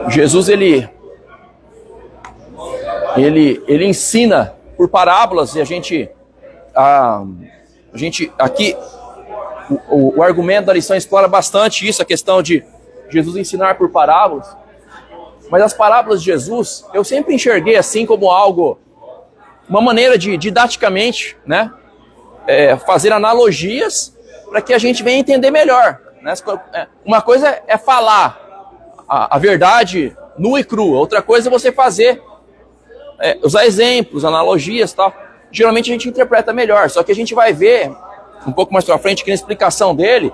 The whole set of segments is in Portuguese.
Jesus ele ensina por parábolas, e a gente aqui o argumento da lição explora bastante isso, a questão de Jesus ensinar por parábolas. Mas as parábolas de Jesus eu sempre enxerguei assim como algo, uma maneira de didaticamente, né, fazer analogias para que a gente venha entender melhor, né? Uma coisa é falar a verdade nua e crua, outra coisa é você fazer, usar exemplos, analogias e tal. Geralmente a gente interpreta melhor, só que a gente vai ver um pouco mais para frente que na explicação dele,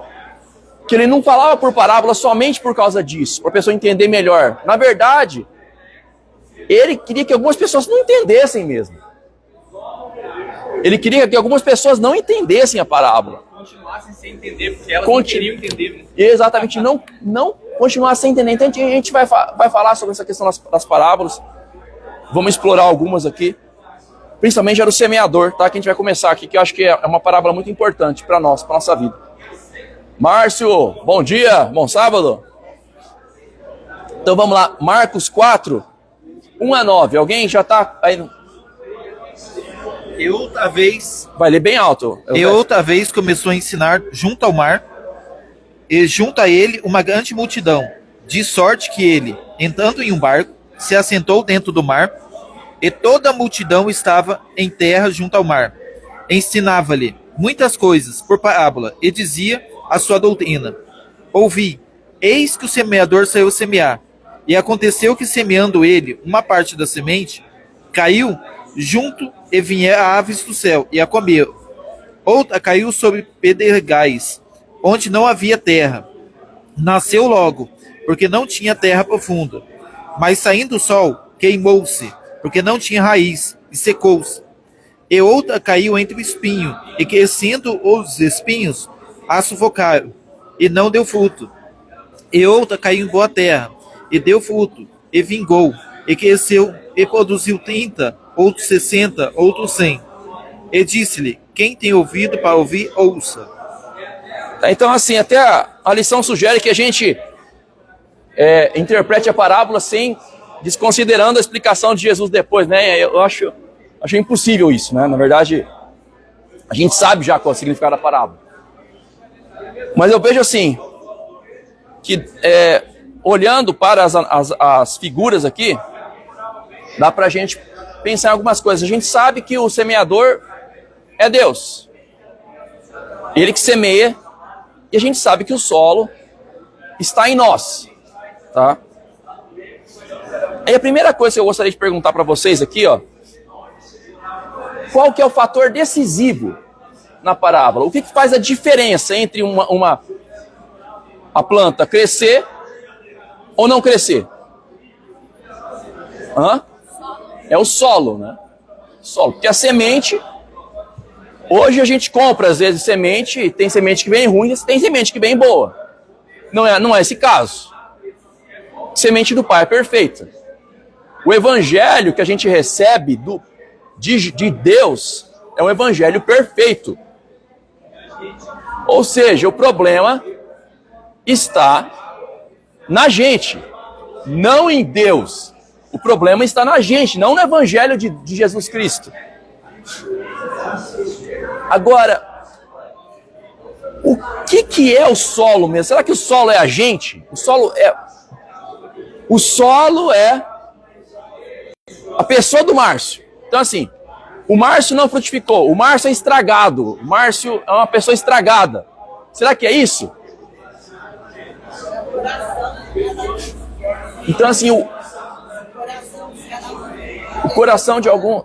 que ele não falava por parábola somente por causa disso, para a pessoa entender melhor. Na verdade, ele queria que algumas pessoas não entendessem mesmo. Ele queria que algumas pessoas não entendessem a parábola. Continuassem sem entender, porque elas não queriam entender. Né? Exatamente, não continuassem sem entender. Então a gente vai falar sobre essa questão das parábolas. Vamos explorar algumas aqui. Principalmente era o semeador, tá? Que a gente vai começar aqui, que eu acho que é uma parábola muito importante para nós, para nossa vida. Márcio, bom dia, bom sábado. Então vamos lá, Marcos 4, 1-9. Alguém já está aí? E outra vez... Vai ler bem alto. outra vez começou a ensinar junto ao mar, e junto a ele uma grande multidão, de sorte que ele, entrando em um barco, se assentou dentro do mar, e toda a multidão estava em terra junto ao mar. Ensinava-lhe muitas coisas por parábola, e dizia a sua doutrina: ouvi, eis que o semeador saiu semear. E aconteceu que, semeando ele uma parte da semente, caiu junto e vieram aves do céu e a comeu. Outra caiu sobre pedregais, onde não havia terra. Nasceu logo, porque não tinha terra profunda. Mas saindo o sol, queimou-se, porque não tinha raiz, e secou-se. E outra caiu entre o espinho, e crescendo os espinhos, a sufocaram, e não deu fruto. E outra caiu em boa terra, e deu fruto, e vingou, e cresceu, e produziu 30, outros 60, outros 100. E disse-lhe: quem tem ouvido para ouvir, ouça. Então, assim, até a lição sugere que a gente interprete a parábola sem desconsiderando a explicação de Jesus depois, né? Eu acho impossível isso, né? Na verdade, a gente sabe já qual é o significado da parábola. Mas eu vejo assim, que olhando para as figuras aqui, dá pra gente pensar em algumas coisas. A gente sabe que o semeador é Deus. Ele que semeia, e a gente sabe que o solo está em nós, tá? Aí a primeira coisa que eu gostaria de perguntar para vocês aqui, ó, qual que é o fator decisivo na parábola? O que faz a diferença entre a planta crescer ou não crescer? É o solo, né? Solo. Porque a semente, hoje a gente compra às vezes semente, tem semente que vem ruim, tem semente que vem boa. Não é esse caso. Semente do Pai é perfeita. O evangelho que a gente recebe de Deus é um evangelho perfeito. Ou seja, o problema está na gente, não em Deus. O problema está na gente, não no evangelho de Jesus Cristo. Agora, o que é o solo mesmo? Será que o solo é a gente? O solo é a pessoa do Márcio. Então, assim, o Márcio não frutificou, o Márcio é estragado, o Márcio é uma pessoa estragada. Será que é isso? Então, assim, o coração de algum...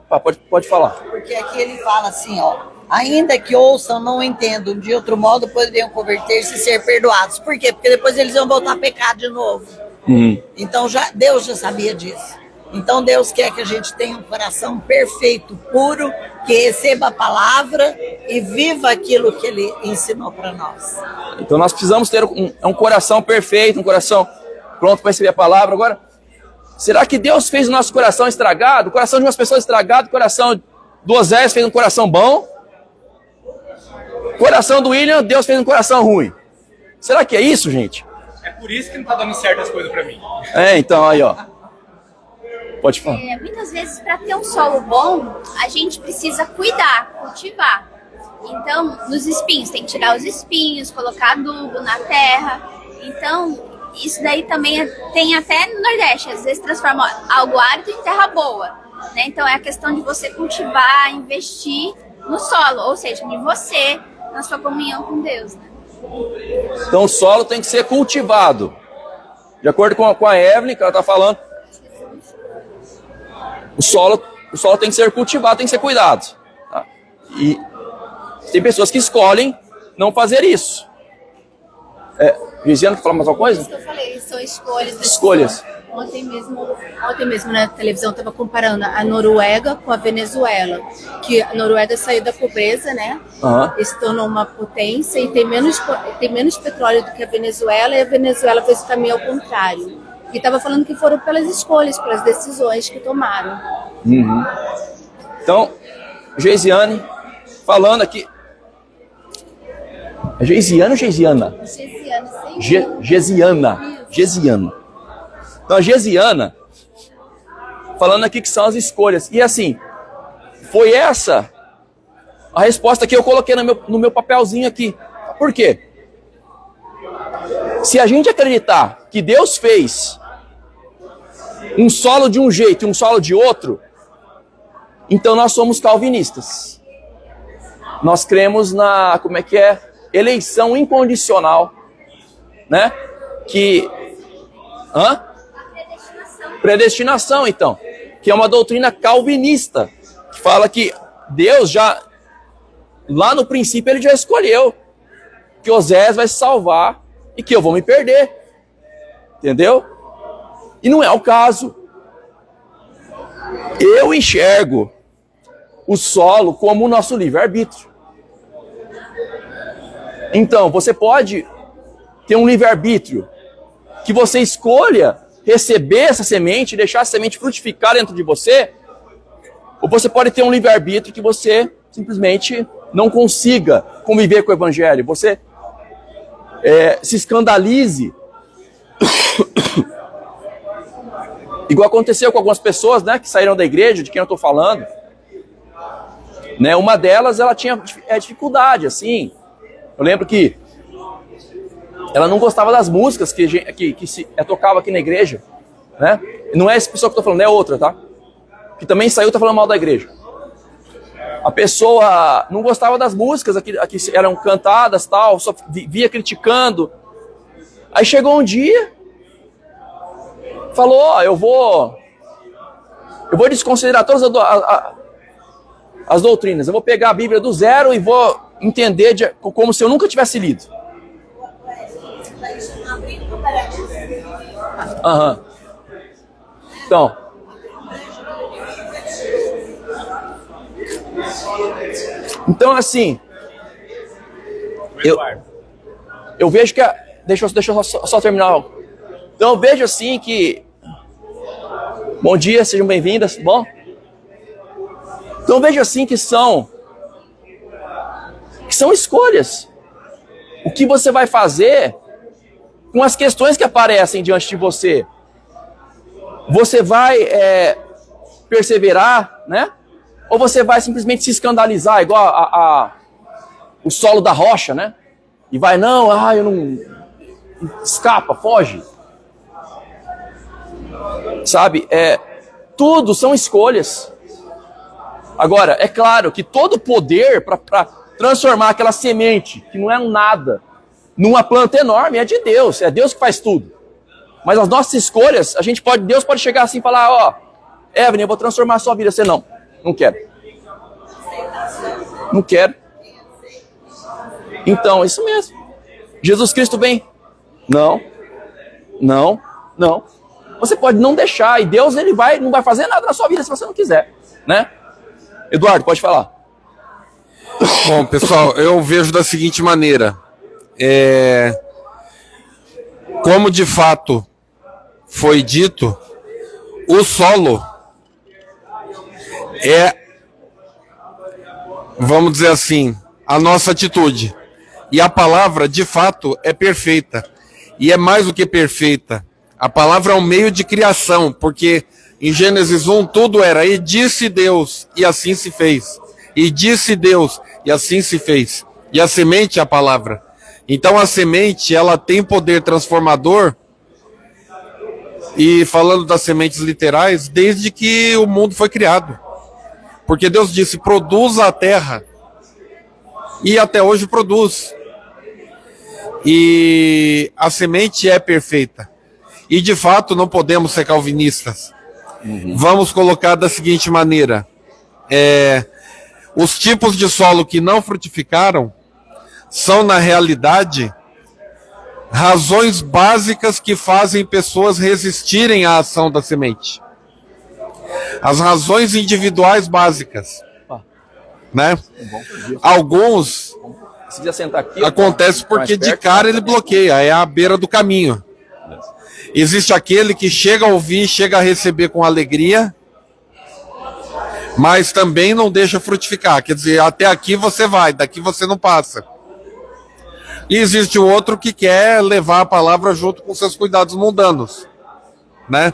Pode falar. Porque aqui ele fala assim, ó: ainda que ouçam, não entendam, de outro modo poderiam converter-se e ser perdoados. Por quê? Porque depois eles iam voltar a pecar de novo. Então Deus já sabia disso. Então Deus quer que a gente tenha um coração perfeito, puro, que receba a palavra e viva aquilo que Ele ensinou para nós. Então nós precisamos ter um coração perfeito, um coração pronto para receber a palavra. Agora, será que Deus fez o nosso coração estragado? O coração de umas pessoas estragado, o coração do Osés fez um coração bom? O coração do William, Deus fez um coração ruim. Será que é isso, gente? É É por isso que não tá dando certo as coisas pra mim. Então, aí, ó. Pode falar. Muitas vezes, para ter um solo bom, a gente precisa cuidar, cultivar. Então, nos espinhos, tem que tirar os espinhos, colocar adubo na terra. Então, isso daí também tem até no Nordeste, às vezes transforma algo árido em terra boa, né? Então, é a questão de você cultivar, investir no solo, ou seja, em você, na sua comunhão com Deus, né? Então, o solo tem que ser cultivado. De acordo com a Evelyn, que ela está falando, o solo tem que ser cultivado, tem que ser cuidado. Tá? E tem pessoas que escolhem não fazer isso. Gisiane, quer falar mais alguma coisa? Isso que eu falei, são escolhas. Escolhas. Ontem mesmo na televisão estava comparando a Noruega com a Venezuela, que a Noruega saiu da pobreza, né? Se tornou uma potência e tem menos petróleo do que a Venezuela, e a Venezuela fez o caminho ao contrário. E estava falando que foram pelas escolhas, pelas decisões que tomaram. Uhum. Então, Geisiane, falando aqui. É Geisiane ou Geisiana? Geisiana. Então, a Geisiana, falando aqui que são as escolhas. E assim, foi essa a resposta que eu coloquei no meu papelzinho aqui. Por quê? Se a gente acreditar que Deus fez um solo de um jeito e um solo de outro, então nós somos calvinistas. Nós cremos na, eleição incondicional, né? Predestinação, então, que é uma doutrina calvinista, que fala que Deus já, lá no princípio, ele já escolheu que Osés vai se salvar e que eu vou me perder. Entendeu? E não é o caso. Eu enxergo o solo como o nosso livre-arbítrio. Então, você pode ter um livre-arbítrio que você escolha receber essa semente, deixar essa semente frutificar dentro de você, ou você pode ter um livre-arbítrio que você simplesmente não consiga conviver com o evangelho. Você se escandalize. Igual aconteceu com algumas pessoas, né, que saíram da igreja, de quem eu estou falando. Né, uma delas, ela tinha dificuldade, assim. Eu lembro que ela não gostava das músicas que se tocava aqui na igreja. Né? Não é essa pessoa que eu estou falando, é outra, tá? Que também saiu e tá falando mal da igreja. A pessoa não gostava das músicas que eram cantadas, tal, só via criticando. Aí chegou um dia, falou, eu vou desconsiderar todas as doutrinas. Eu vou pegar a Bíblia do zero e vou entender como se eu nunca tivesse lido. Então assim, eu vejo que deixa eu só terminar. Então eu vejo assim que, bom dia, sejam bem-vindas, bom? Então eu vejo assim que são escolhas. O que você vai fazer com as questões que aparecem diante de você? Você vai perseverar, né? Ou você vai simplesmente se escandalizar, igual o solo da rocha, né? E vai, eu não... Escapa, foge. Sabe? Tudo são escolhas. Agora, é claro que todo poder para transformar aquela semente, que não é um nada, numa planta enorme, é de Deus. É Deus que faz tudo. Mas as nossas escolhas, Deus pode chegar assim e falar, Evelyn, eu vou transformar a sua vida. Você não quero. Não quero. Então, isso mesmo. Jesus Cristo vem. Não. Você pode não deixar, e Deus não vai fazer nada na sua vida se você não quiser, né? Eduardo, pode falar. Bom, pessoal, eu vejo da seguinte maneira. Como de fato foi dito, o solo vamos dizer assim, a nossa atitude. E a palavra, de fato, é perfeita. e é mais do que perfeita. A palavra é um meio de criação, porque em Gênesis 1 tudo era e disse Deus, e assim se fez. E disse Deus, e assim se fez. E a semente é a palavra. Então a semente, ela tem poder transformador, e falando das sementes literais, desde que o mundo foi criado. Porque Deus disse, produza a terra, e até hoje produz. E a semente é perfeita. E de fato não podemos ser calvinistas. Vamos colocar da seguinte maneira: os tipos de solo que não frutificaram são, na realidade, razões básicas que fazem pessoas resistirem à ação da semente. As razões individuais básicas, né? Alguns Se quiser sentar aqui, acontece porque de cara ele bloqueia, é à beira do caminho. Existe aquele que chega a ouvir, chega a receber com alegria, mas também não deixa frutificar. Quer dizer, até aqui você vai, daqui você não passa. E existe o outro que quer levar a palavra junto com seus cuidados mundanos, né?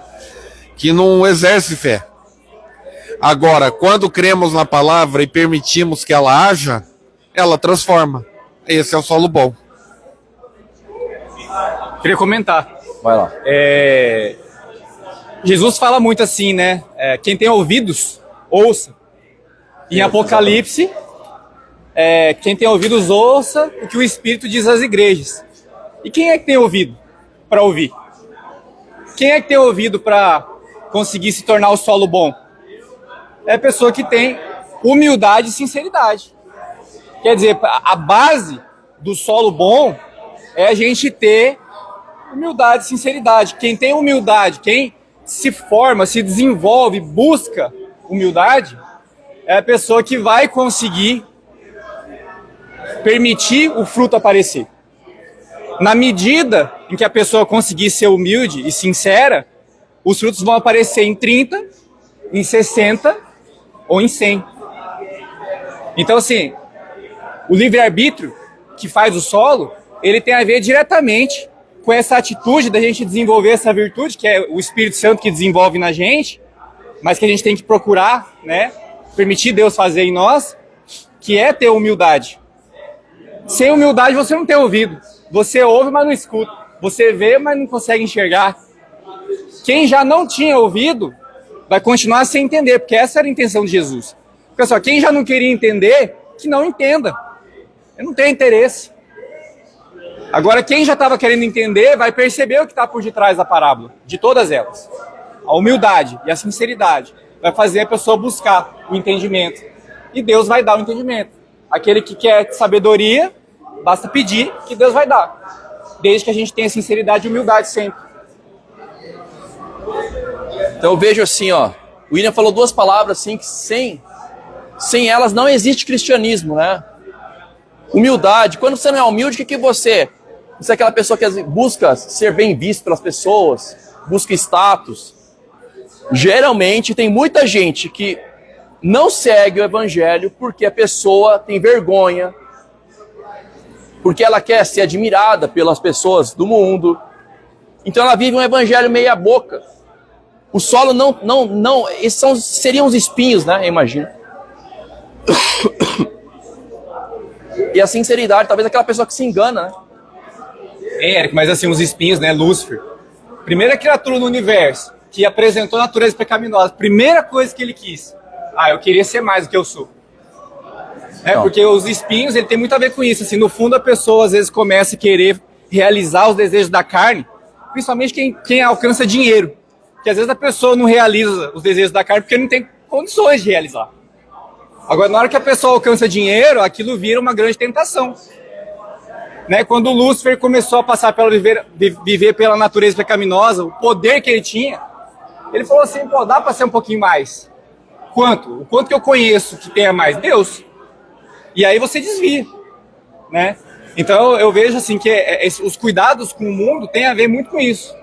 Que não exerce fé. Agora, quando cremos na palavra e permitimos que ela haja, ela transforma. Esse é o solo bom. Queria comentar. vai lá. Jesus fala muito assim, né? Quem tem ouvidos, ouça. Em Apocalipse, quem tem ouvidos, ouça o que o Espírito diz às igrejas. E quem é que tem ouvido para ouvir? Quem é que tem ouvido para conseguir se tornar o solo bom? É a pessoa que tem humildade e sinceridade. Quer dizer, a base do solo bom é a gente ter humildade e sinceridade. Quem tem humildade, quem se forma, se desenvolve, busca humildade, é a pessoa que vai conseguir permitir o fruto aparecer. Na medida em que a pessoa conseguir ser humilde e sincera, os frutos vão aparecer em 30, em 60 ou em 100. Então, assim, o livre-arbítrio que faz o solo, ele tem a ver diretamente com essa atitude da gente desenvolver essa virtude, que é o Espírito Santo que desenvolve na gente, mas que a gente tem que procurar, né, permitir Deus fazer em nós, que é ter humildade. Sem humildade você não tem ouvido. Você ouve, mas não escuta. Você vê, mas não consegue enxergar. Quem já não tinha ouvido vai continuar sem entender, porque essa era a intenção de Jesus. Pessoal, quem já não queria entender, que não entenda. Eu não tenho interesse. Agora, quem já estava querendo entender, vai perceber o que está por detrás da parábola, de todas elas. A humildade e a sinceridade vai fazer a pessoa buscar o entendimento. E Deus vai dar o entendimento. Aquele que quer sabedoria, basta pedir que Deus vai dar. Desde que a gente tenha sinceridade e humildade sempre. Então eu vejo assim, ó, o William falou duas palavras assim que sem elas não existe cristianismo, né? Humildade. Quando você não é humilde, o que você... Você é aquela pessoa que busca ser bem visto pelas pessoas, busca status. Geralmente tem muita gente que não segue o evangelho porque a pessoa tem vergonha, porque ela quer ser admirada pelas pessoas do mundo. Então ela vive um evangelho meia boca. O solo não esses seriam os espinhos, né? Eu imagino. E a sinceridade, talvez aquela pessoa que se engana, né? Eric, mas assim, os espinhos, né? Lúcifer. Primeira criatura no universo que apresentou a natureza pecaminosa. Primeira coisa que ele quis. Eu queria ser mais do que eu sou. Porque os espinhos, ele tem muito a ver com isso. Assim, no fundo, a pessoa às vezes começa a querer realizar os desejos da carne, principalmente quem alcança dinheiro. Porque às vezes a pessoa não realiza os desejos da carne porque não tem condições de realizar. Agora, na hora que a pessoa alcança dinheiro, aquilo vira uma grande tentação. Né? Quando o Lúcifer começou a passar pela viver pela natureza pecaminosa, o poder que ele tinha, ele falou assim, dá para ser um pouquinho mais. Quanto? O quanto que eu conheço que tenha mais? Deus. E aí você desvia. Né? Então eu vejo assim que os cuidados com o mundo têm a ver muito com isso.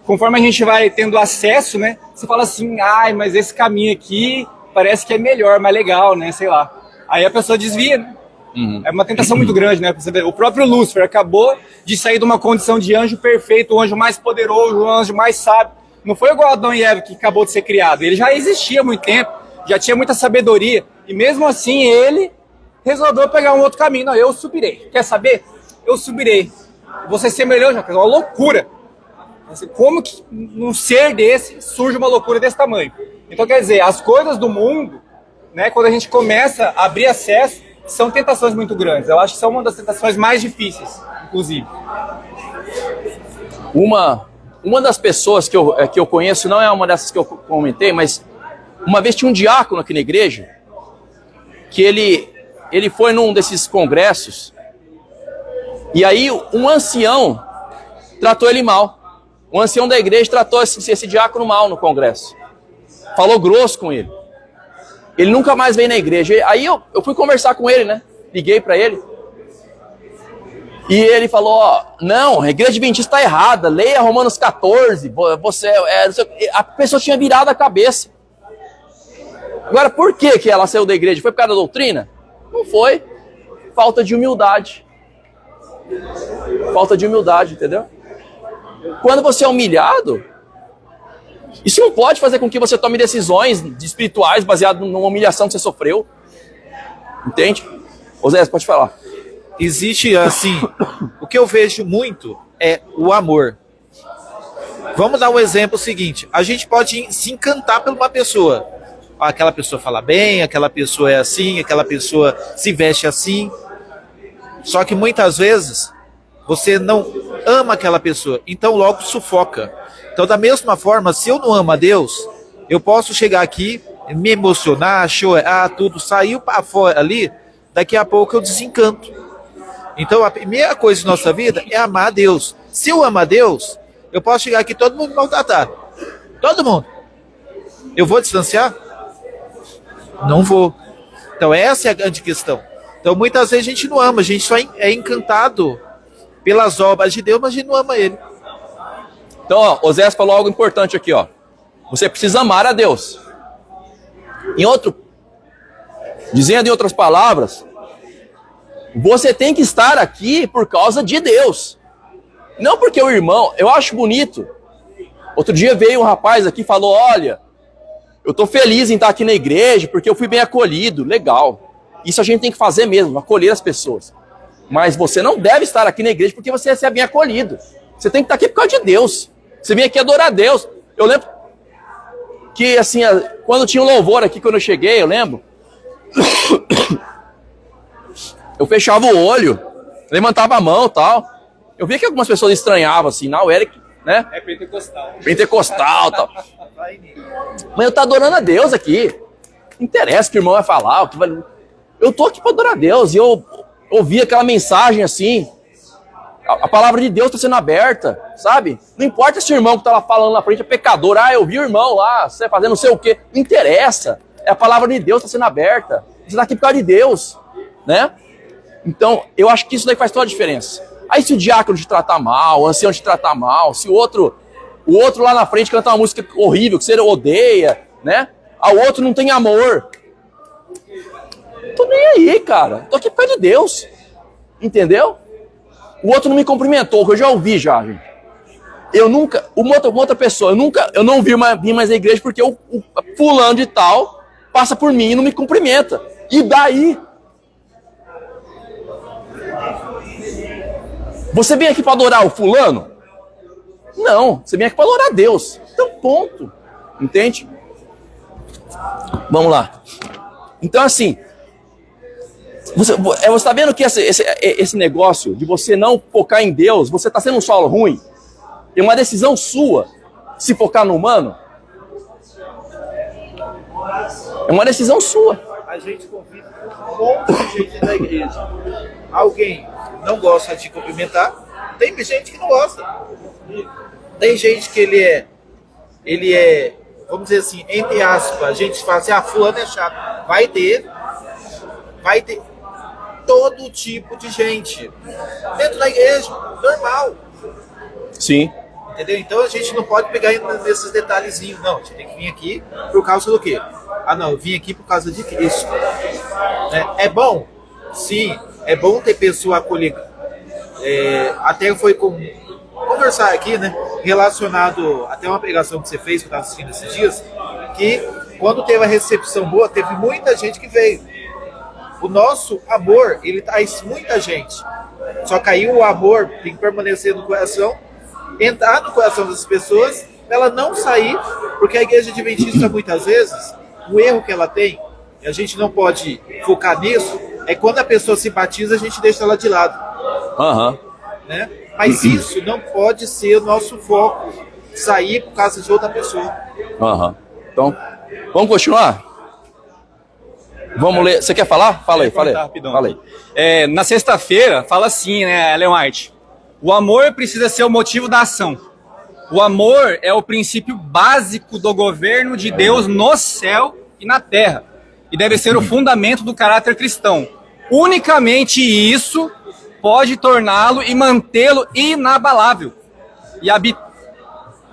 Conforme a gente vai tendo acesso, né? Você fala assim, mas esse caminho aqui parece que é melhor, mais legal, né? Sei lá. Aí a pessoa desvia, né? É uma tentação muito grande, né? Você vê, o próprio Lúcifer acabou de sair de uma condição de anjo perfeito, o anjo mais poderoso, o anjo mais sábio. Não foi igual Adão e Eva que acabou de ser criado. Ele já existia há muito tempo, já tinha muita sabedoria. E mesmo assim ele resolveu pegar um outro caminho. Não, eu subirei. Quer saber? Eu subirei. Você semelhou, já é uma loucura. Como que num ser desse surge uma loucura desse tamanho? Então, quer dizer, as coisas do mundo, né, quando a gente começa a abrir acesso, são tentações muito grandes. Eu acho que são uma das tentações mais difíceis, inclusive. Uma das pessoas que eu conheço, não é uma dessas que eu comentei, mas uma vez tinha um diácono aqui na igreja, que ele foi num desses congressos, e aí um ancião tratou ele mal. Um ancião da igreja tratou esse diácono mal no congresso. Falou grosso com ele. Ele nunca mais veio na igreja. Aí eu fui conversar com ele, né? Liguei para ele. E ele falou, ó, não, a igreja adventista está errada. Leia Romanos 14. A pessoa tinha virado a cabeça. Agora, por que ela saiu da igreja? Foi por causa da doutrina? Não foi. Falta de humildade. Falta de humildade, entendeu? Quando você é humilhado, isso não pode fazer com que você tome decisões espirituais baseadas numa humilhação que você sofreu. Entende? Osé, pode falar. Existe, assim, o que eu vejo muito é o amor. Vamos dar um exemplo seguinte. A gente pode se encantar por uma pessoa. Aquela pessoa fala bem, aquela pessoa é assim, aquela pessoa se veste assim. Só que muitas vezes você não ama aquela pessoa, então logo sufoca. Então, da mesma forma, se eu não amo a Deus, eu posso chegar aqui, me emocionar, chorar, tudo, saiu para fora ali, daqui a pouco eu desencanto. Então, a primeira coisa da nossa vida é amar a Deus. Se eu amo a Deus, eu posso chegar aqui e todo mundo me maltratar. Todo mundo. Eu vou distanciar? Não vou. Então, essa é a grande questão. Então, muitas vezes a gente não ama, a gente só é encantado pelas obras de Deus, mas a gente não ama Ele. Então, ó, Osés falou algo importante aqui, ó. Você precisa amar a Deus. Dizendo em outras palavras, você tem que estar aqui por causa de Deus. Não porque o irmão, eu acho bonito. Outro dia veio um rapaz aqui e falou, olha, eu tô feliz em estar aqui na igreja porque eu fui bem acolhido. Legal. Isso a gente tem que fazer mesmo, acolher as pessoas. Mas você não deve estar aqui na igreja porque você é bem acolhido. Você tem que estar aqui por causa de Deus. Você vem aqui adorar a Deus. Eu lembro que, assim, quando tinha um louvor aqui, quando eu cheguei, eu lembro. Eu fechava o olho, levantava a mão e tal. Eu via que algumas pessoas estranhavam, assim, não, o Eric, né? É pentecostal. Pentecostal e tal. Mas eu tô adorando a Deus aqui. Não interessa o que o irmão vai falar. O que vai... Eu tô aqui para adorar a Deus. E eu ouvi aquela mensagem assim. A palavra de Deus está sendo aberta, sabe? Não importa se o irmão que está lá falando na frente é pecador. Ah, eu vi o irmão lá, você fazendo não sei o quê. Não interessa. É a palavra de Deus que está sendo aberta. Você está aqui por causa de Deus, né? Então, eu acho que isso daí faz toda a diferença. Aí se o diácono te tratar mal, o ancião te tratar mal, se o outro lá na frente canta uma música horrível, que você odeia, né? O outro não tem amor. Tô nem aí, cara. Tô aqui por causa de Deus. Entendeu? O outro não me cumprimentou, que eu já ouvi já, gente. Eu nunca, uma outra pessoa, eu não vi mais na igreja porque o fulano de tal passa por mim e não me cumprimenta. E daí? Você vem aqui para adorar o fulano? Não, você vem aqui para adorar a Deus. Então, ponto. Entende? Vamos lá. Então, assim, você está vendo que esse negócio de você não focar em Deus, você está sendo um solo ruim? É uma decisão sua se focar no humano? É uma decisão sua. A gente convive com um monte de gente da igreja. Alguém não gosta de cumprimentar, tem gente que não gosta. Tem gente que ele é, vamos dizer assim, entre aspas, a gente fala assim, fulano é chato. Vai ter todo tipo de gente dentro da igreja, normal. Sim. Entendeu? Então a gente não pode pegar nesses detalhezinhos, não. A gente tem que vir aqui por causa do quê? Ah, não, eu vim aqui por causa de Cristo. É bom? Sim. é bom ter pessoa acolhida. Até foi conversar aqui, né, relacionado até uma pregação que você fez, que eu estava assistindo esses dias, que quando teve a recepção boa, teve muita gente que veio. O nosso amor, ele traz muita gente. Só que aí o amor tem que permanecer no coração, entrar no coração das pessoas, ela não sair, porque a igreja adventista, muitas vezes, o erro que ela tem, e a gente não pode focar nisso, é quando a pessoa se batiza, a gente deixa ela de lado. Né? Mas isso não pode ser o nosso foco, sair por causa de outra pessoa. Então, vamos continuar? Vamos ler. Você quer falar? Fala aí, fala aí. Na sexta-feira, fala assim, né, Ellen White? O amor precisa ser o motivo da ação. O amor é o princípio básico do governo de Deus no céu e na terra. E deve ser o fundamento do caráter cristão. Unicamente isso pode torná-lo e mantê-lo inabalável.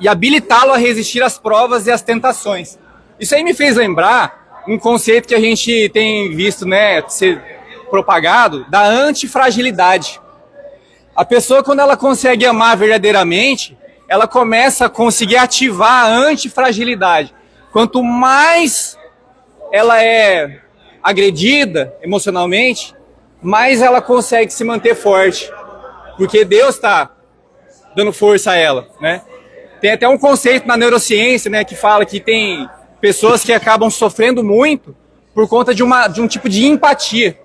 E habilitá-lo a resistir às provas e às tentações. Isso aí me fez lembrar um conceito que a gente tem visto, né, ser propagado, da antifragilidade. A pessoa, quando ela consegue amar verdadeiramente, ela começa a conseguir ativar a antifragilidade. Quanto mais ela é agredida emocionalmente, mais ela consegue se manter forte, porque Deus está dando força a ela, né? Tem até um conceito na neurociência, né, que fala que tem pessoas que acabam sofrendo muito por conta de um tipo de empatia.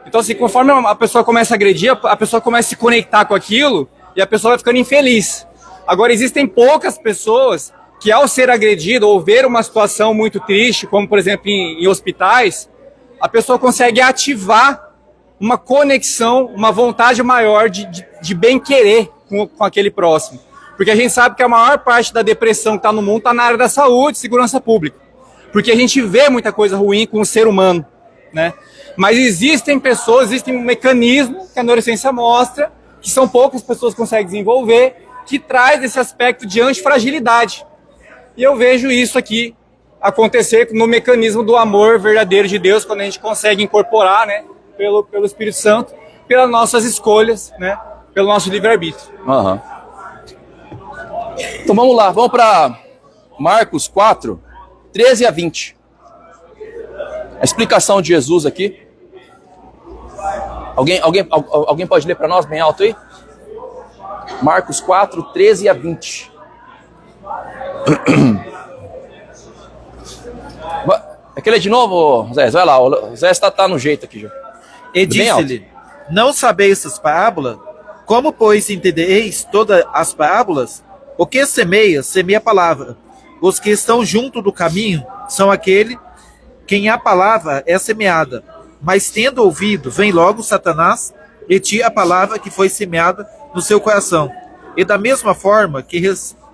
Então, assim, conforme a pessoa começa a agredir, a pessoa começa a se conectar com aquilo e a pessoa vai ficando infeliz. Agora, existem poucas pessoas que, ao ser agredido ou ver uma situação muito triste, como, por exemplo, em hospitais, a pessoa consegue ativar uma conexão, uma vontade maior de bem-querer com aquele próximo. Porque a gente sabe que a maior parte da depressão que está no mundo está na área da saúde, segurança pública. Porque a gente vê muita coisa ruim com o ser humano, né? Mas existem pessoas, existe um mecanismo que a neurociência mostra, que são poucas pessoas que conseguem desenvolver, que traz esse aspecto de antifragilidade. E eu vejo isso aqui acontecer no mecanismo do amor verdadeiro de Deus, quando a gente consegue incorporar, né, pelo Espírito Santo, pelas nossas escolhas, né, pelo nosso livre-arbítrio. Então vamos lá, vamos para Marcos 4, 13 a 20. A explicação de Jesus aqui. Alguém pode ler para nós bem alto aí? Marcos 4, 13 a 20. Quer ler de novo, Zé? Vai lá, o Zé está no jeito aqui já. E disse-lhe: não sabeis essas parábolas? Como, pois, entendereis todas as parábolas? O que semeia a palavra. Os que estão junto do caminho são aquele quem a palavra é semeada. Mas tendo ouvido, vem logo Satanás e tira a palavra que foi semeada no seu coração. E da mesma forma que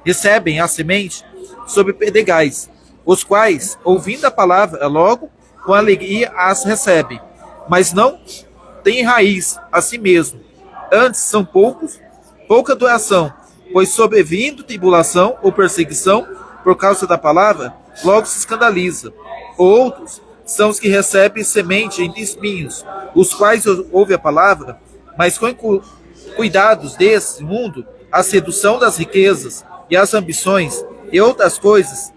recebem a semente sobre pedregais, os quais, ouvindo a palavra, logo com alegria as recebem, mas não têm raiz a si mesmo. Antes são pouca duração, pois sobrevindo tribulação ou perseguição por causa da palavra, logo se escandaliza. Outros são os que recebem semente entre espinhos, os quais ouvem a palavra, mas com cuidados desse mundo, a sedução das riquezas e as ambições e outras coisas,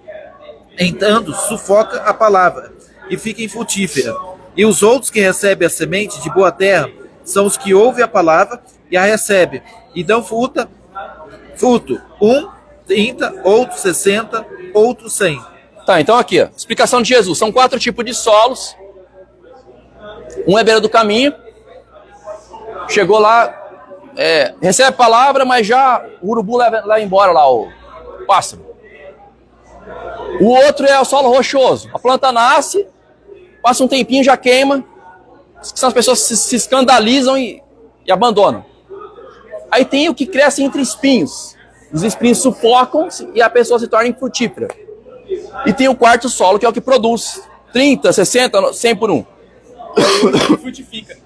entrando, sufoca a palavra e fica infrutífera. E os outros que recebem a semente de boa terra são os que ouvem a palavra e a recebem, e dão fruto, 30, outros 60, outros 100. Tá, então aqui, ó, explicação de Jesus. São 4 tipos de solos. Um é beira do caminho. Chegou lá, recebe a palavra, mas já o urubu leva embora lá o pássaro. O outro é o solo rochoso. A planta nasce, passa um tempinho, já queima. As pessoas se escandalizam e abandonam. Aí tem o que cresce entre espinhos. Os espinhos sufocam e a pessoa se torna infrutífera. E tem o quarto solo, que é o que produz 30, 60, 100 por 1. Frutifica.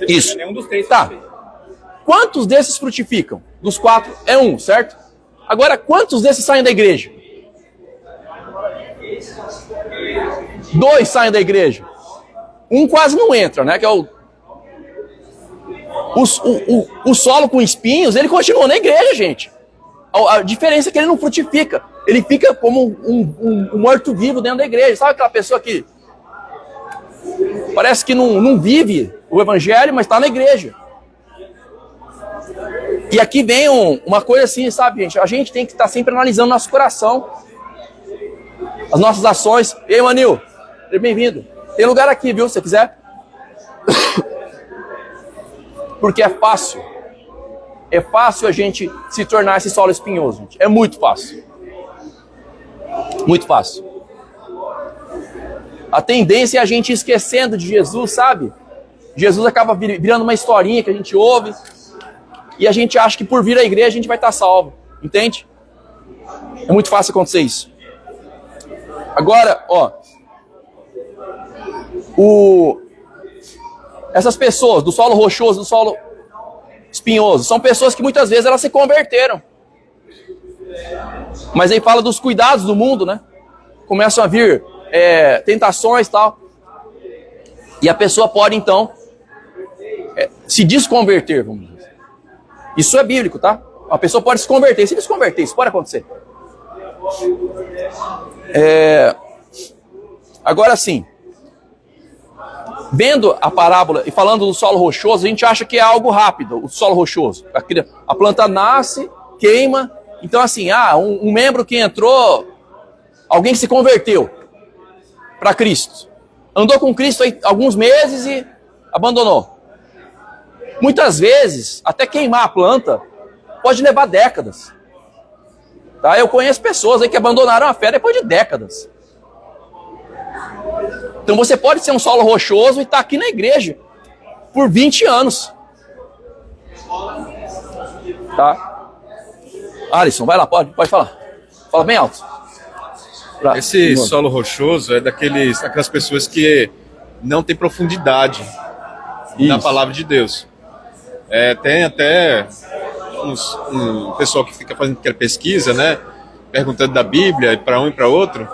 Isso. Nenhum dos 3 tá. Quantos desses frutificam? Dos 4 é 1, certo? Agora, quantos desses saem da igreja? 2 saem da igreja. Um quase não entra, né? Que é O solo com espinhos, ele continua na igreja, gente. A diferença é que ele não frutifica. Ele fica como um morto-vivo dentro da igreja. Sabe aquela pessoa que parece que não vive o evangelho, mas está na igreja. E aqui vem uma coisa assim, sabe, gente? A gente tem que estar sempre analisando nosso coração, as nossas ações. E aí, Manil, seja bem-vindo. Tem lugar aqui, viu, se você quiser. Porque é fácil. É fácil a gente se tornar esse solo espinhoso, gente. É muito fácil. Muito fácil. A tendência é a gente ir esquecendo de Jesus, sabe? Jesus acaba virando uma historinha que a gente ouve e a gente acha que por vir à igreja a gente vai estar salvo. Entende? É muito fácil acontecer isso. Agora, ó. Essas pessoas do solo rochoso, do solo espinhoso, são pessoas que muitas vezes elas se converteram. Mas aí fala dos cuidados do mundo, né? Começam a vir tentações e tal. E a pessoa pode, então, se desconverter, vamos dizer. Isso é bíblico, tá? A pessoa pode se converter. Se desconverter, isso pode acontecer. Agora sim, vendo a parábola e falando do solo rochoso, a gente acha que é algo rápido, o solo rochoso. A planta nasce, queima. Então assim, um membro que entrou, alguém que se converteu para Cristo. Andou com Cristo aí alguns meses e abandonou. Muitas vezes, até queimar a planta, pode levar décadas. Tá? Eu conheço pessoas aí que abandonaram a fé depois de décadas. Então você pode ser um solo rochoso e estar aqui na igreja por 20 anos. Tá? Alisson, vai lá, pode falar. Fala bem alto. Esse solo rochoso é daquelas pessoas que não tem profundidade na palavra de Deus. Tem até um pessoal que fica fazendo aquela pesquisa, né? Perguntando da Bíblia para um e para outro.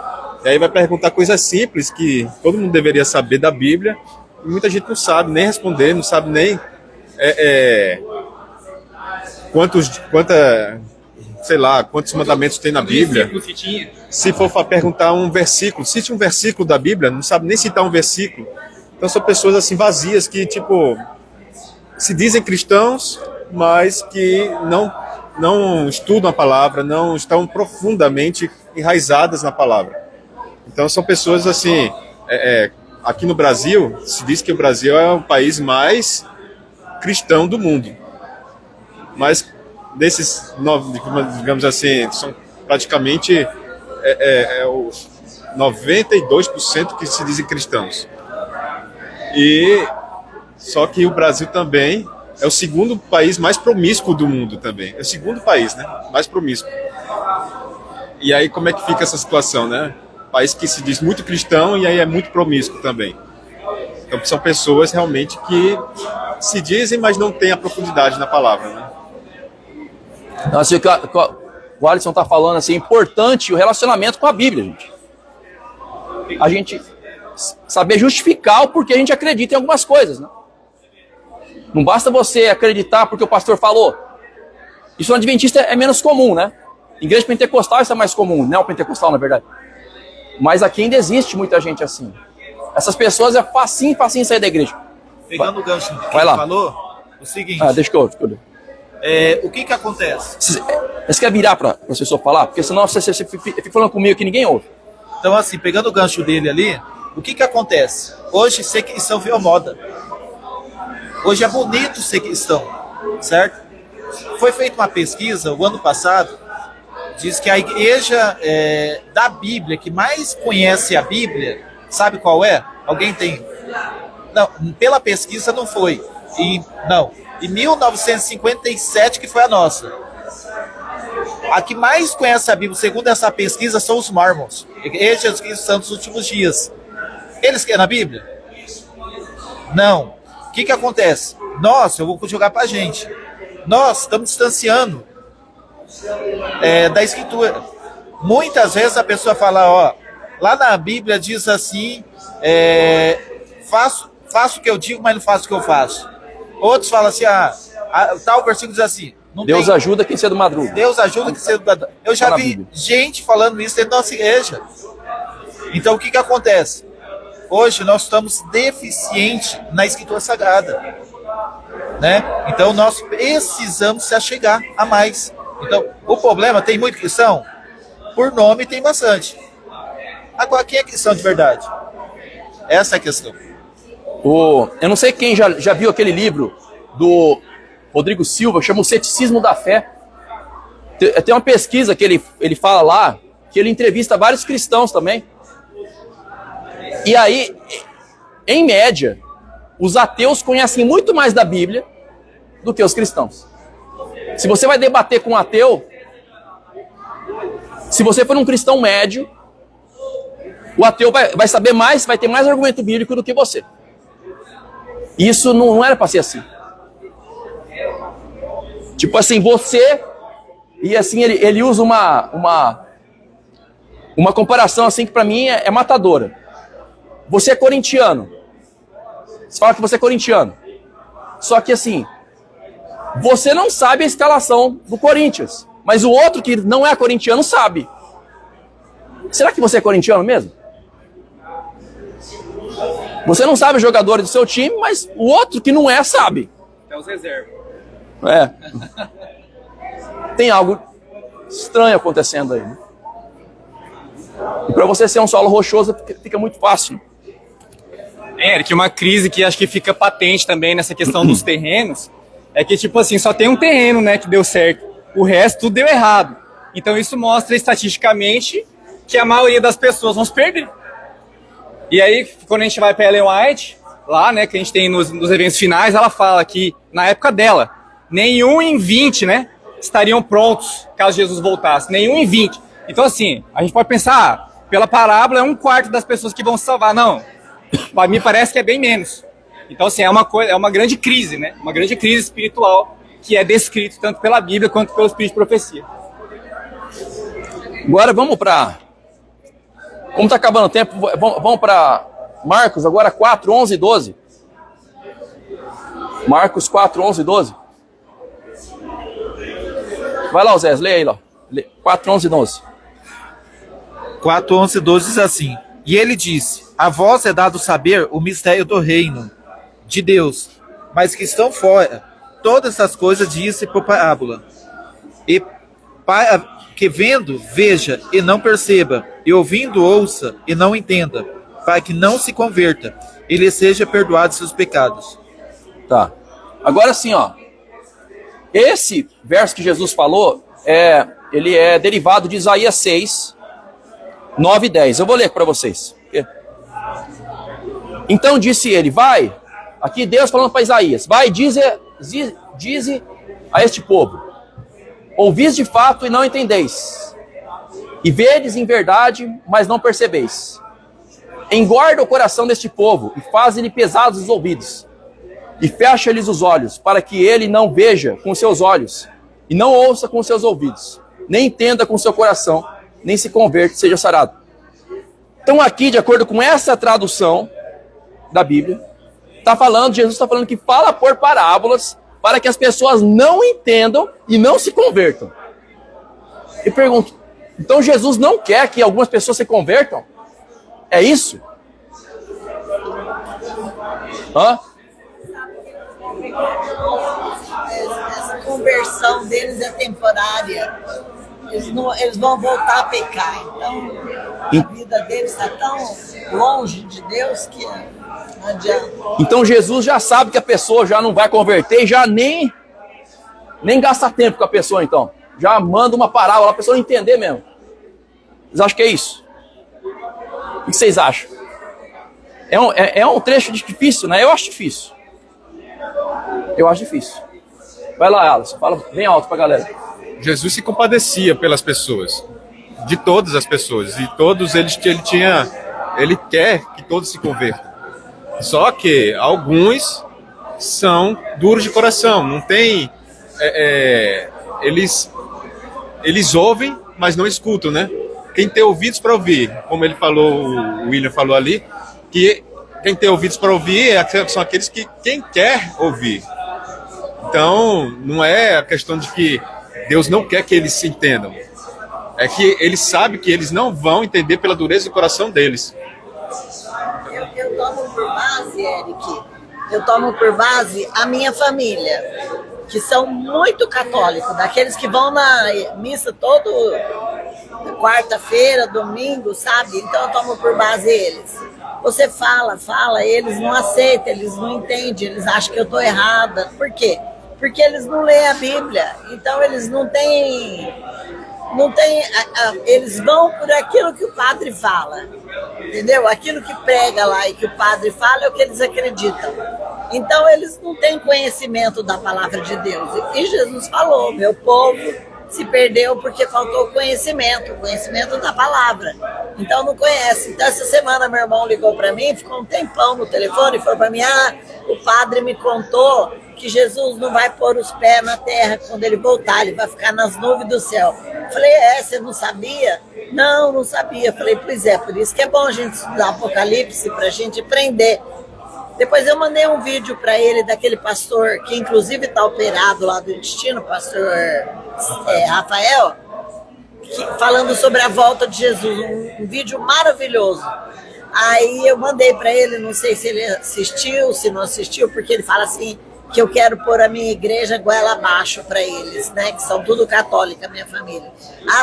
E aí vai perguntar coisas simples que todo mundo deveria saber da Bíblia. E muita gente não sabe nem responder, não sabe nem quantos mandamentos tem na Bíblia. Se for para perguntar um versículo, cite um versículo da Bíblia, não sabe nem citar um versículo. Então são pessoas assim vazias que tipo se dizem cristãos, mas que não estudam a palavra, não estão profundamente enraizadas na palavra. Então são pessoas assim, aqui no Brasil, se diz que o Brasil é o país mais cristão do mundo. Mas desses 9, digamos assim, são praticamente os 92% que se dizem cristãos. E só que o Brasil também é o segundo país mais promíscuo do mundo também. É o segundo país, né? Mais promíscuo. E aí como é que fica essa situação, né? País que se diz muito cristão e aí é muito promíscuo também. Então são pessoas realmente que se dizem, mas não têm a profundidade na palavra, né? Assim, o Alisson está falando assim, é importante o relacionamento com a Bíblia, gente. A gente saber justificar o porquê a gente acredita em algumas coisas, né? Não basta você acreditar porque o pastor falou. Isso no Adventista é menos comum, né? Igreja pentecostal isso é mais comum, neopentecostal, na verdade. Mas aqui ainda existe muita gente assim. Essas pessoas é facinho sair da igreja. Pegando o gancho que ele falou, o seguinte... deixa que eu... o que acontece? Você quer virar para a pessoa falar? Porque senão você fica falando comigo que ninguém ouve. Então assim, pegando o gancho dele ali, o que acontece? Hoje ser cristão virou moda. Hoje é bonito ser cristão, certo? Foi feita uma pesquisa o ano passado, diz que a igreja da Bíblia, que mais conhece a Bíblia, sabe qual é? Alguém tem? Não, pela pesquisa não foi. Em 1957 que foi a nossa. A que mais conhece a Bíblia, segundo essa pesquisa, são os Mormons, igrejas cristãs dos últimos dias. Eles querem a Bíblia? Não. O que acontece? Eu vou jogar pra gente. Nós estamos distanciando da Escritura. Muitas vezes a pessoa fala, lá na Bíblia diz assim, faço o que eu digo, mas não faço o que eu faço. Outros falam assim, tal versículo diz assim, não Deus tem, ajuda quem cedo madruga. Deus ajuda que cedo madruga. Eu já Tá na vi Bíblia. gente falando isso dentro da nossa igreja. Então o que acontece? Hoje nós estamos deficientes na Escritura Sagrada, né? Então nós precisamos se achegar a mais. Então o problema, tem muito cristão, por nome tem bastante. Agora quem é cristão de verdade? Essa é a questão. Eu não sei quem já viu aquele livro do Rodrigo Silva, que chama O Ceticismo da Fé. Tem uma pesquisa que ele fala lá, que ele entrevista vários cristãos também. E aí, em média, os ateus conhecem muito mais da Bíblia do que os cristãos. Se você vai debater com um ateu, se você for um cristão médio, o ateu vai saber mais, vai ter mais argumento bíblico do que você. Isso não era para ser assim. Tipo assim, você... E assim, ele usa uma comparação assim que para mim é matadora. Você é corintiano. Você fala que você é corintiano. Só que assim, você não sabe a escalação do Corinthians. Mas o outro que não é corintiano sabe. Será que você é corintiano mesmo? Você não sabe os jogadores do seu time, mas o outro que não é sabe. Até os reservas. É. Tem algo estranho acontecendo aí, né? E para você ser um solo rochoso fica muito fácil. Eric, uma crise que acho que fica patente também nessa questão dos terrenos é que, tipo assim, só tem um terreno, né, que deu certo. O resto tudo deu errado. Então isso mostra estatisticamente que a maioria das pessoas vão se perder. E aí, quando a gente vai para Ellen White, lá, né, que a gente tem nos eventos finais, ela fala que, na época dela, nenhum em 20, né, estariam prontos caso Jesus voltasse. Nenhum em 20. Então, assim, a gente pode pensar, pela parábola, é 1/4 das pessoas que vão se salvar. Não, para mim parece que é bem menos. Então, assim, é uma grande crise, né? Uma grande crise espiritual que é descrito tanto pela Bíblia quanto pelo Espírito de Profecia. Agora vamos para... Como está acabando o tempo, vamos para Marcos, agora 4, 11 e 12. Marcos 4, 11 e 12. Vai lá, Zé, lê aí, lá. 4, 11 e 12. 4, 11 e 12 diz assim: E ele disse, a vós é dado saber o mistério do reino de Deus, mas que estão fora, todas essas coisas disse por parábola. E para que vendo, veja e não perceba, e ouvindo, ouça e não entenda, para que não se converta, e lhe seja perdoado seus pecados. Tá. Agora sim, ó. Esse verso que Jesus falou, ele é derivado de Isaías 6, 9 e 10. Eu vou ler para vocês. Então disse ele, vai, aqui Deus falando para Isaías, vai, dize a este povo, ouvis de fato e não entendeis, e vedes em verdade, mas não percebeis. Engorda o coração deste povo, e faze-lhe pesados os ouvidos, e fecha-lhes os olhos, para que ele não veja com seus olhos, e não ouça com seus ouvidos, nem entenda com seu coração, nem se converta e seja sarado. Então aqui, de acordo com essa tradução da Bíblia, Jesus está falando que fala por parábolas, para que as pessoas não entendam e não se convertam. E pergunto, então Jesus não quer que algumas pessoas se convertam? É isso? Hã? Essa conversão deles é temporária. Eles vão voltar a pecar. Então, a vida deles está tão longe de Deus que não adianta. Então Jesus já sabe que a pessoa já não vai converter e já nem gasta tempo com a pessoa, então. Já manda uma parábola, a pessoa não entender mesmo. Vocês acham que é isso? O que vocês acham? É um trecho difícil, né? Eu acho difícil. Eu acho difícil. Vai lá, Alisson, fala bem alto pra galera. Jesus se compadecia pelas pessoas, de todas as pessoas, e todos eles que ele quer que todos se convertam. Só que alguns são duros de coração, não tem, eles ouvem, mas não escutam, né? Quem tem ouvidos para ouvir, como ele falou, o William falou ali, que quem tem ouvidos para ouvir são aqueles que quem quer ouvir. Então, não é a questão de que Deus não quer que eles se entendam. É que ele sabe que eles não vão entender pela dureza do coração deles. Eu tomo por base, Eric, a minha família, que são muito católicos, daqueles que vão na missa todo quarta-feira, domingo, sabe? Então eu tomo por base eles. Você fala, eles não aceitam, eles não entendem, eles acham que eu estou errada. Por quê? Porque eles não leem a Bíblia, então eles não têm, eles vão por aquilo que o padre fala, entendeu? Aquilo que prega lá e que o padre fala é o que eles acreditam. Então eles não têm conhecimento da palavra de Deus. E Jesus falou, meu povo se perdeu porque faltou conhecimento da palavra. Então não conhece. Então essa semana meu irmão ligou para mim, ficou um tempão no telefone e falou para mim, o padre me contou que Jesus não vai pôr os pés na terra quando ele voltar, ele vai ficar nas nuvens do céu. Falei, você não sabia? Não sabia. Falei, pois é, por isso que é bom a gente estudar Apocalipse, para a gente aprender. Depois eu mandei um vídeo para ele daquele pastor, que inclusive está operado lá do intestino, pastor Rafael, falando sobre a volta de Jesus, um vídeo maravilhoso. Aí eu mandei para ele, não sei se ele assistiu, se não assistiu, porque ele fala assim, que eu quero pôr a minha igreja goela abaixo para eles, né? Que são tudo católica, minha família.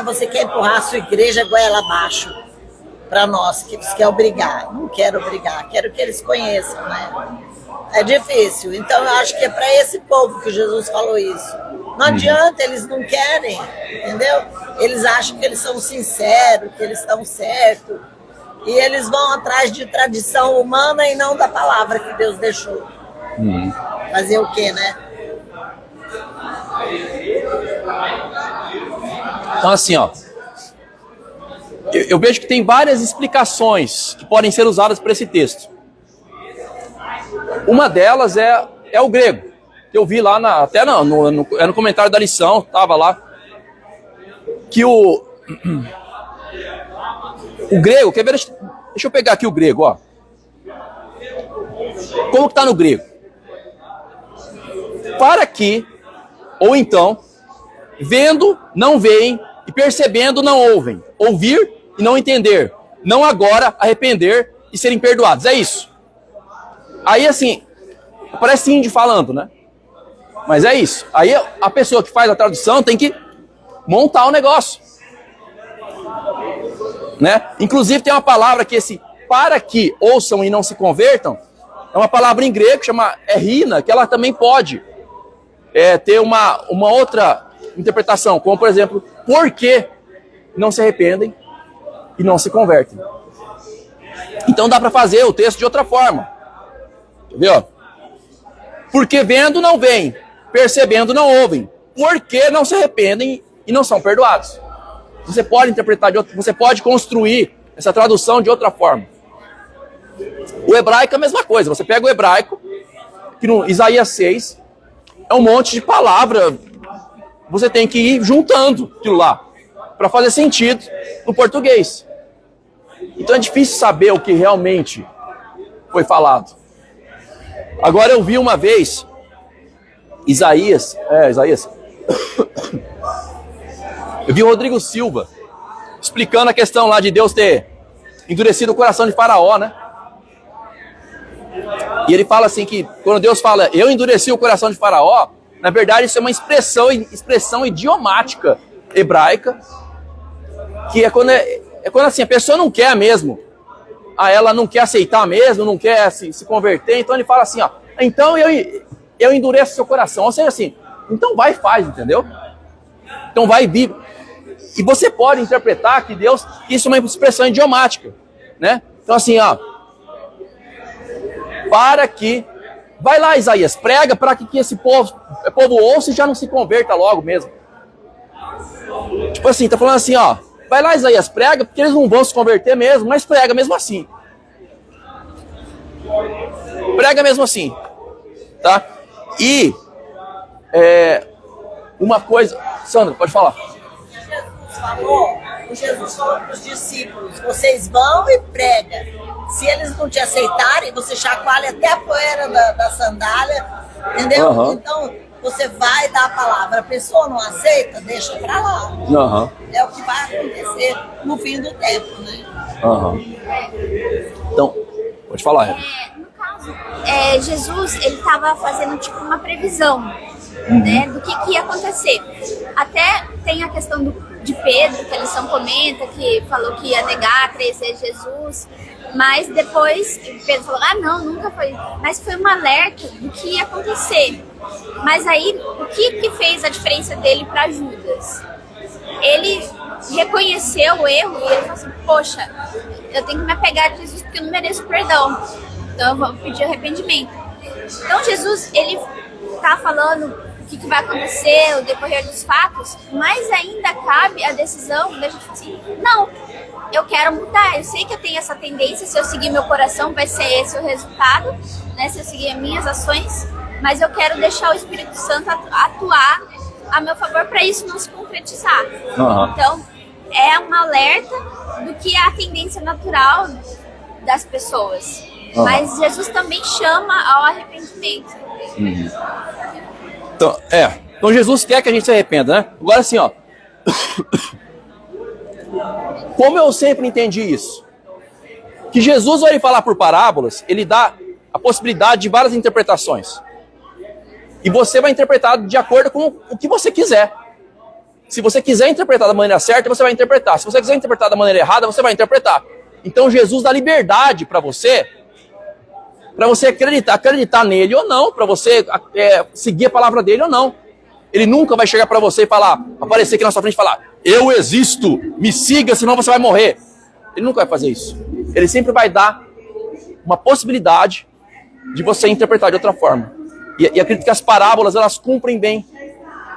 Você quer empurrar a sua igreja goela abaixo para nós, que você quer obrigar. Não quero obrigar, quero que eles conheçam, né? É difícil. Então eu acho que é para esse povo que Jesus falou isso. Não adianta, eles não querem, entendeu? Eles acham que eles são sinceros, que eles estão certos. E eles vão atrás de tradição humana e não da palavra que Deus deixou. Fazer o quê, né? Então assim, eu vejo que tem várias explicações que podem ser usadas para esse texto. Uma delas é o grego, que eu vi lá, no comentário da lição, estava lá, que o grego, quer ver, deixa eu pegar aqui o grego, Como que está no grego? Para que, ou então, vendo, não veem, e percebendo, não ouvem. Ouvir e não entender. Não agora arrepender e serem perdoados. É isso. Aí, assim, parece índio falando, né? Mas é isso. Aí a pessoa que faz a tradução tem que montar o negócio. Né? Inclusive tem uma palavra que para que ouçam e não se convertam, é uma palavra em grego que chama rina, que ela também pode ter uma outra interpretação, como por exemplo, por que não se arrependem e não se convertem. Então dá para fazer o texto de outra forma. Entendeu? Porque vendo não veem, percebendo não ouvem, porque não se arrependem e não são perdoados. Você pode interpretar você pode construir essa tradução de outra forma. O hebraico é a mesma coisa. Você pega o hebraico, que no Isaías 6 é um monte de palavra. Você tem que ir juntando aquilo lá para fazer sentido no português. Então é difícil saber o que realmente foi falado. Agora eu vi uma vez Isaías. Eu vi o Rodrigo Silva explicando a questão lá de Deus ter endurecido o coração de Faraó, né? E ele fala assim que quando Deus fala, eu endureci o coração de Faraó, na verdade isso é uma expressão idiomática hebraica, que é quando assim, a pessoa não quer mesmo, ela não quer aceitar mesmo, não quer se converter, então ele fala assim, então eu endureço seu coração, ou seja assim, então vai e faz, entendeu? Então vai e vive. E você pode interpretar que isso é uma expressão idiomática, né? Então assim, para que, vai lá Isaías, prega para que esse povo ouça e já não se converta logo mesmo. Tipo assim, tá falando assim, vai lá Isaías, prega, porque eles não vão se converter mesmo, mas prega mesmo assim. Prega mesmo assim, tá? E, uma coisa, Sandra, pode falar. Jesus falou para os discípulos, vocês vão e pregam. Se eles não te aceitarem, você chacoalha até a poeira da sandália, entendeu? Então, Você vai dar a palavra, a pessoa não aceita, deixa pra lá. Uhum. É o que vai acontecer no fim do tempo, né? Uhum. Então, pode falar, No caso, Jesus, ele estava fazendo tipo uma previsão, né, do que ia acontecer. Até tem a questão de Pedro, que a lição comenta, que falou que ia negar, crer ser Jesus, mas depois Pedro falou, não, nunca foi. Mas foi um alerta do que ia acontecer. Mas aí, o que fez a diferença dele para Judas? Ele reconheceu o erro e ele falou assim, poxa, eu tenho que me apegar a Jesus porque eu não mereço perdão. Então eu vou pedir arrependimento. Então Jesus, ele tá falando o que vai acontecer, o decorrer dos fatos, mas ainda cabe a decisão da gente falar assim, não, eu quero mudar, eu sei que eu tenho essa tendência, se eu seguir meu coração vai ser esse o resultado, né? Se eu seguir as minhas ações, mas eu quero deixar o Espírito Santo atuar a meu favor para isso não se concretizar. Uhum. Então, é um alerta do que é a tendência natural das pessoas. Uhum. Mas Jesus também chama ao arrependimento. Uhum. Então Jesus quer que a gente se arrependa, né? Agora assim, ó. Como eu sempre entendi isso? Que Jesus, ao ele falar por parábolas, ele dá a possibilidade de várias interpretações. E você vai interpretar de acordo com o que você quiser. Se você quiser interpretar da maneira certa, você vai interpretar. Se você quiser interpretar da maneira errada, você vai interpretar. Então Jesus dá liberdade para você acreditar nele ou não, para você seguir a palavra dele ou não. Ele nunca vai chegar para você e aparecer aqui na sua frente e falar, eu existo, me siga, senão você vai morrer. Ele nunca vai fazer isso. Ele sempre vai dar uma possibilidade de você interpretar de outra forma. E acredito que as parábolas, elas cumprem bem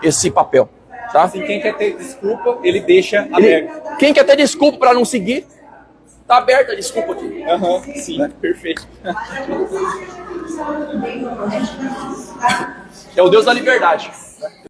esse papel. Tá? Assim, quem quer ter desculpa, ele deixa aberto. Quem quer ter desculpa para não seguir, tá aberta a desculpa aqui. Sim, né? Perfeito. É o Deus da liberdade.